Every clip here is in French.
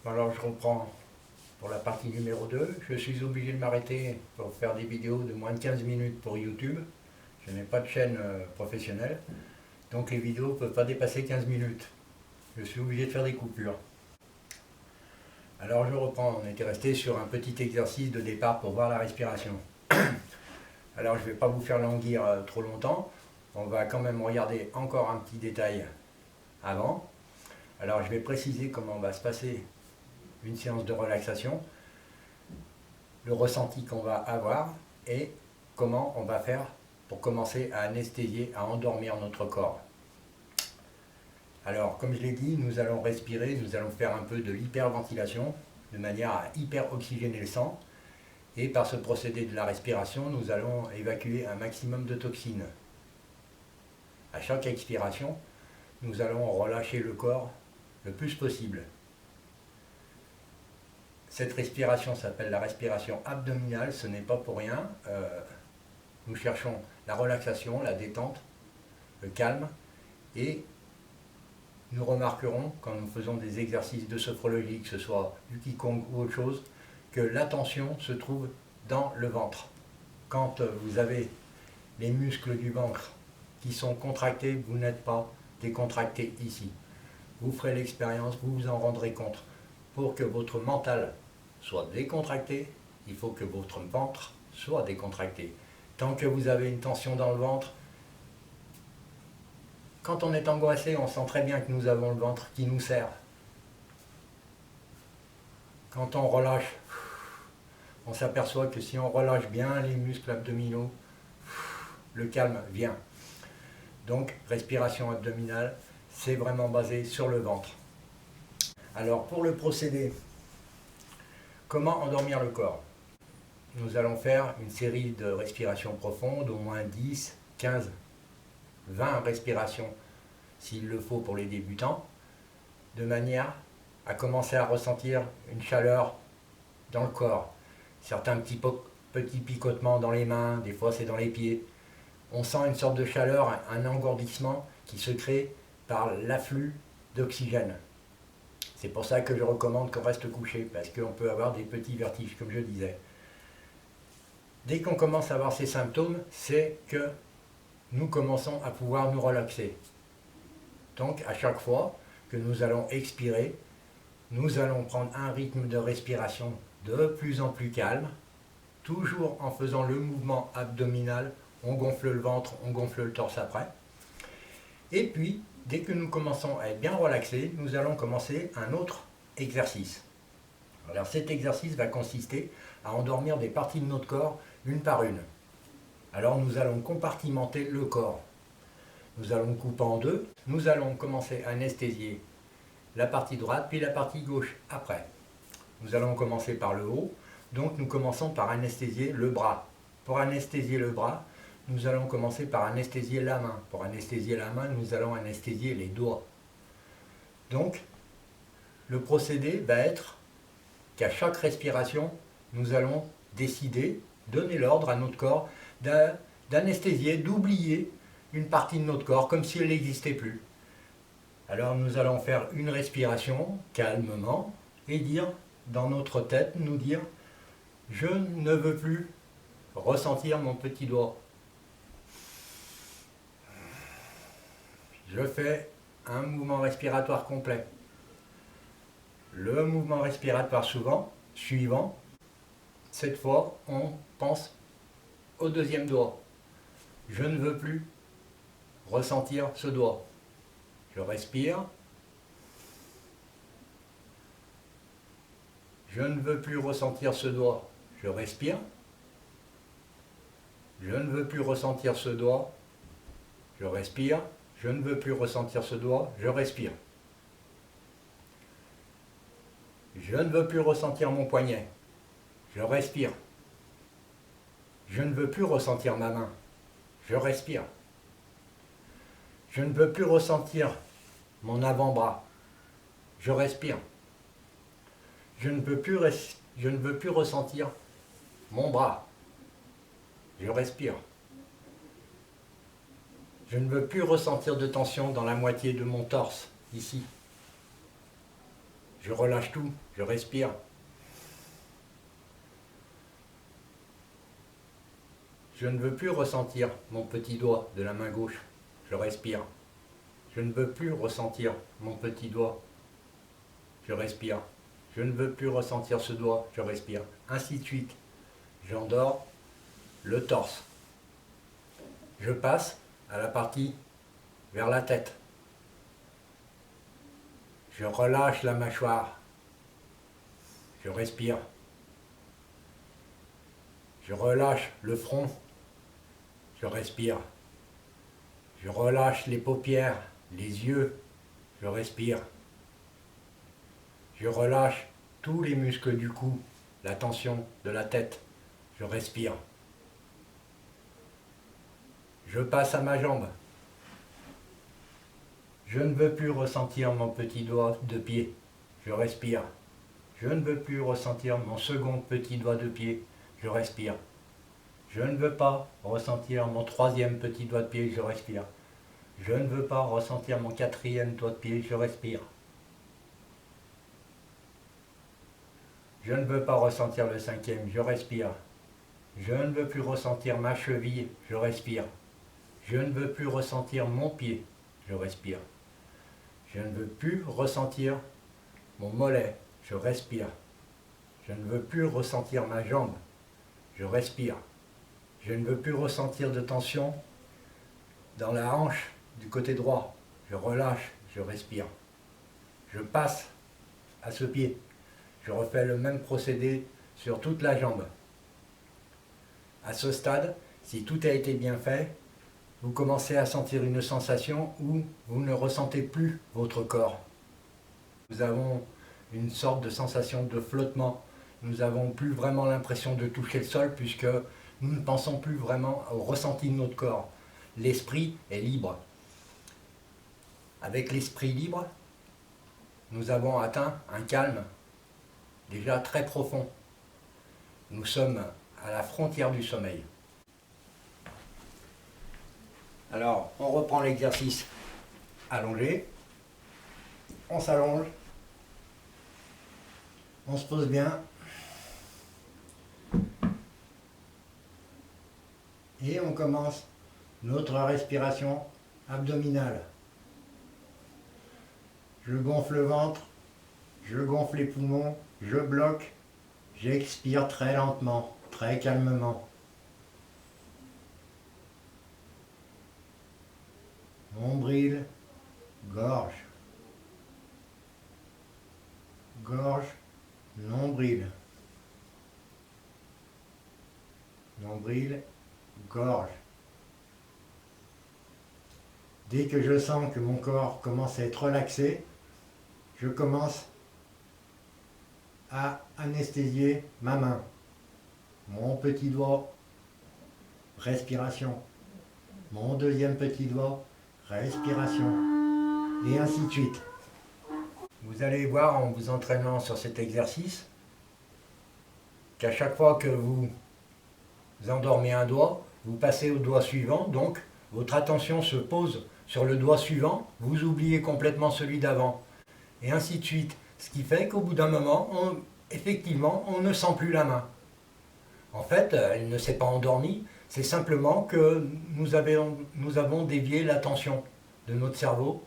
Alors je reprends pour la partie numéro 2. Je suis obligé de m'arrêter pour faire des vidéos de moins de 15 minutes pour YouTube. Je n'ai pas de chaîne professionnelle, donc les vidéos ne peuvent pas dépasser 15 minutes. Je suis obligé de faire des coupures. Alors je reprends, on était resté sur un petit exercice de départ pour voir la respiration. Alors je ne vais pas vous faire languir trop longtemps, on va quand même regarder encore un petit détail avant. Alors je vais préciser comment va se passer une séance de relaxation, le ressenti qu'on va avoir et comment on va faire pour commencer à anesthésier, à endormir notre corps. Alors comme je l'ai dit, nous allons respirer, nous allons faire un peu de l'hyperventilation de manière à hyper-oxygéner le sang et par ce procédé de la respiration, nous allons évacuer un maximum de toxines. À chaque expiration, nous allons relâcher le corps le plus possible. Cette respiration s'appelle la respiration abdominale, ce n'est pas pour rien. Nous cherchons la relaxation, la détente, le calme et nous remarquerons quand nous faisons des exercices de sophrologie, que ce soit du Qigong ou autre chose, que l'attention se trouve dans le ventre. Quand vous avez les muscles du ventre qui sont contractés, vous n'êtes pas décontracté ici. Vous ferez l'expérience, vous vous en rendrez compte. Pour que votre mental soit décontracté, il faut que votre ventre soit décontracté. Tant que vous avez une tension dans le ventre, quand on est angoissé, on sent très bien que nous avons le ventre qui nous serre. Quand on relâche, on s'aperçoit que si on relâche bien les muscles abdominaux, le calme vient. Donc, respiration abdominale, c'est vraiment basé sur le ventre. Alors, pour le procédé, comment endormir le corps? Nous allons faire une série de respirations profondes, au moins 10, 15, 20 respirations, s'il le faut pour les débutants, de manière à commencer à ressentir une chaleur dans le corps. Certains petits picotements dans les mains, des fois c'est dans les pieds. On sent une sorte de chaleur, un engourdissement qui se crée par l'afflux d'oxygène. C'est pour ça que je recommande qu'on reste couché, parce qu'on peut avoir des petits vertiges, comme je disais. Dès qu'on commence à avoir ces symptômes, c'est que nous commençons à pouvoir nous relaxer. Donc, à chaque fois que nous allons expirer, nous allons prendre un rythme de respiration de plus en plus calme, toujours en faisant le mouvement abdominal. On gonfle le ventre, on gonfle le torse après. Et puis, dès que nous commençons à être bien relaxés, nous allons commencer un autre exercice. Alors cet exercice va consister à endormir des parties de notre corps une par une. Alors nous allons compartimenter le corps. Nous allons le couper en deux. Nous allons commencer à anesthésier la partie droite puis la partie gauche après. Nous allons commencer par le haut. Donc nous commençons par anesthésier le bras. Pour anesthésier le bras, nous allons commencer par anesthésier la main. Pour anesthésier la main, nous allons anesthésier les doigts. Donc, le procédé va être qu'à chaque respiration, nous allons décider, donner l'ordre à notre corps d'anesthésier, d'oublier une partie de notre corps comme si elle n'existait plus. Alors nous allons faire une respiration calmement et dire, dans notre tête, nous dire « Je ne veux plus ressentir mon petit doigt ». Je fais un mouvement respiratoire complet. Le mouvement respiratoire suivant, cette fois, on pense au deuxième doigt. Je ne veux plus ressentir ce doigt. Je respire. Je ne veux plus ressentir ce doigt. Je respire. Je ne veux plus ressentir ce doigt. Je respire. Je ne veux plus ressentir ce doigt. Je respire. Je ne veux plus ressentir mon poignet. Je respire. Je ne veux plus ressentir ma main. Je respire. Je ne veux plus ressentir mon avant-bras. Je respire. Je ne veux plus ressentir mon bras. Je respire. Je ne veux plus ressentir de tension dans la moitié de mon torse, ici. Je relâche tout, je respire. Je ne veux plus ressentir mon petit doigt de la main gauche, je respire. Je ne veux plus ressentir mon petit doigt, je respire. Je ne veux plus ressentir ce doigt, je respire. Ainsi de suite. J'endors le torse. Je passe à la partie vers la tête. Je relâche la mâchoire. Je respire. Je relâche le front. Je respire. Je relâche les paupières, les yeux. Je respire. Je relâche tous les muscles du cou, la tension de la tête. Je respire. Je passe à ma jambe. Je ne veux plus ressentir mon petit doigt de pied. Je respire. Je ne veux plus ressentir mon second petit doigt de pied. Je respire. Je ne veux pas ressentir mon troisième petit doigt de pied. Je respire. Je ne veux pas ressentir mon quatrième doigt de pied. Je respire. Je ne veux pas ressentir le cinquième. Je respire. Je ne veux plus ressentir ma cheville. Je respire. Je ne veux plus ressentir mon pied. Je respire. Je ne veux plus ressentir mon mollet. Je respire. Je ne veux plus ressentir ma jambe. Je respire. Je ne veux plus ressentir de tension dans la hanche du côté droit. Je relâche, je respire. Je passe à ce pied. Je refais le même procédé sur toute la jambe. À ce stade, si tout a été bien fait, vous commencez à sentir une sensation où vous ne ressentez plus votre corps. Nous avons une sorte de sensation de flottement. Nous n'avons plus vraiment l'impression de toucher le sol puisque nous ne pensons plus vraiment au ressenti de notre corps. L'esprit est libre. Avec l'esprit libre, nous avons atteint un calme déjà très profond. Nous sommes à la frontière du sommeil. Alors, on reprend l'exercice allongé. On s'allonge. On se pose bien. Et on commence notre respiration abdominale. Je gonfle le ventre, je gonfle les poumons, je bloque, j'expire très lentement, très calmement. Nombril, gorge. Gorge, nombril. Nombril, gorge. Dès que je sens que mon corps commence à être relaxé, je commence à anesthésier ma main. Mon petit doigt, respiration. Mon deuxième petit doigt, respiration. Et ainsi de suite. Vous allez voir en vous entraînant sur cet exercice qu'à chaque fois que vous endormez un doigt, vous passez au doigt suivant, donc votre attention se pose sur le doigt suivant, vous oubliez complètement celui d'avant, et ainsi de suite. Ce qui fait qu'au bout d'un moment, effectivement, on ne sent plus la main. En fait, elle ne s'est pas endormie, c'est simplement que nous avons dévié l'attention de notre cerveau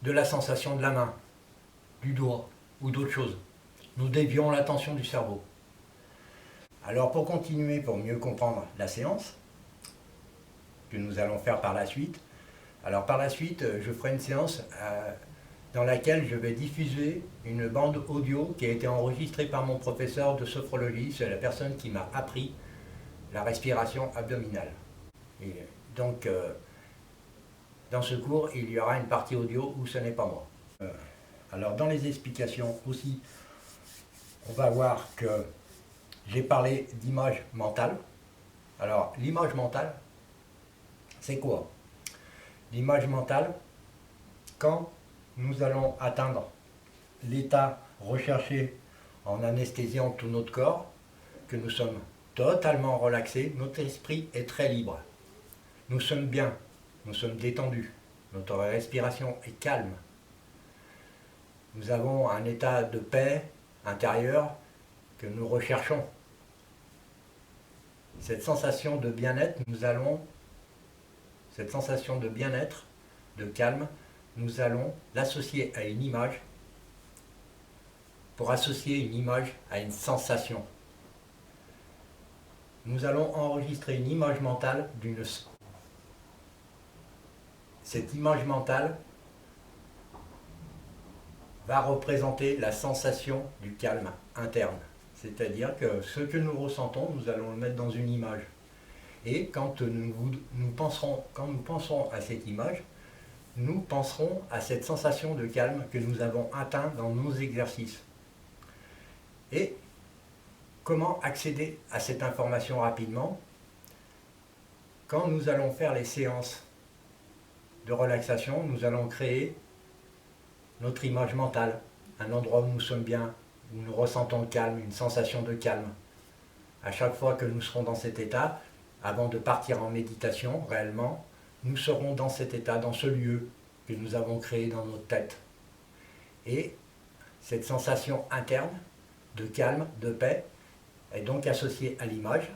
de la sensation de la main, du doigt ou d'autre chose. Nous dévions l'attention du cerveau. Alors pour continuer, pour mieux comprendre la séance que nous allons faire par la suite, alors par la suite je ferai une séance dans laquelle je vais diffuser une bande audio qui a été enregistrée par mon professeur de sophrologie, c'est la personne qui m'a appris la respiration abdominale. Et donc dans ce cours, il y aura une partie audio où ce n'est pas moi. Alors dans les explications aussi, on va voir que j'ai parlé d'image mentale. Alors l'image mentale, c'est quoi? L'image mentale, quand nous allons atteindre l'état recherché en anesthésiant tout notre corps, que nous sommes totalement relaxés, notre esprit est très libre. Nous sommes bien, nous sommes détendus, notre respiration est calme. nous avons un état de paix intérieure que nous recherchons. Cette sensation de bien-être, cette sensation de bien-être, de calme, nous allons l'associer à une image, pour associer une image à une sensation. Nous allons enregistrer une image mentale d'une... Cette image mentale va représenter la sensation du calme interne. C'est-à-dire que ce que nous ressentons, nous allons le mettre dans une image. Et quand nous penserons à cette image, nous penserons à cette sensation de calme que nous avons atteint dans nos exercices. Et comment accéder à cette information rapidement? Quand nous allons faire les séances de relaxation, nous allons créer notre image mentale, un endroit où nous sommes bien, où nous ressentons le calme, une sensation de calme. À chaque fois que nous serons dans cet état, avant de partir en méditation, réellement, nous serons dans cet état, dans ce lieu que nous avons créé dans notre tête. Et cette sensation interne de calme, de paix, est donc associée à l'image,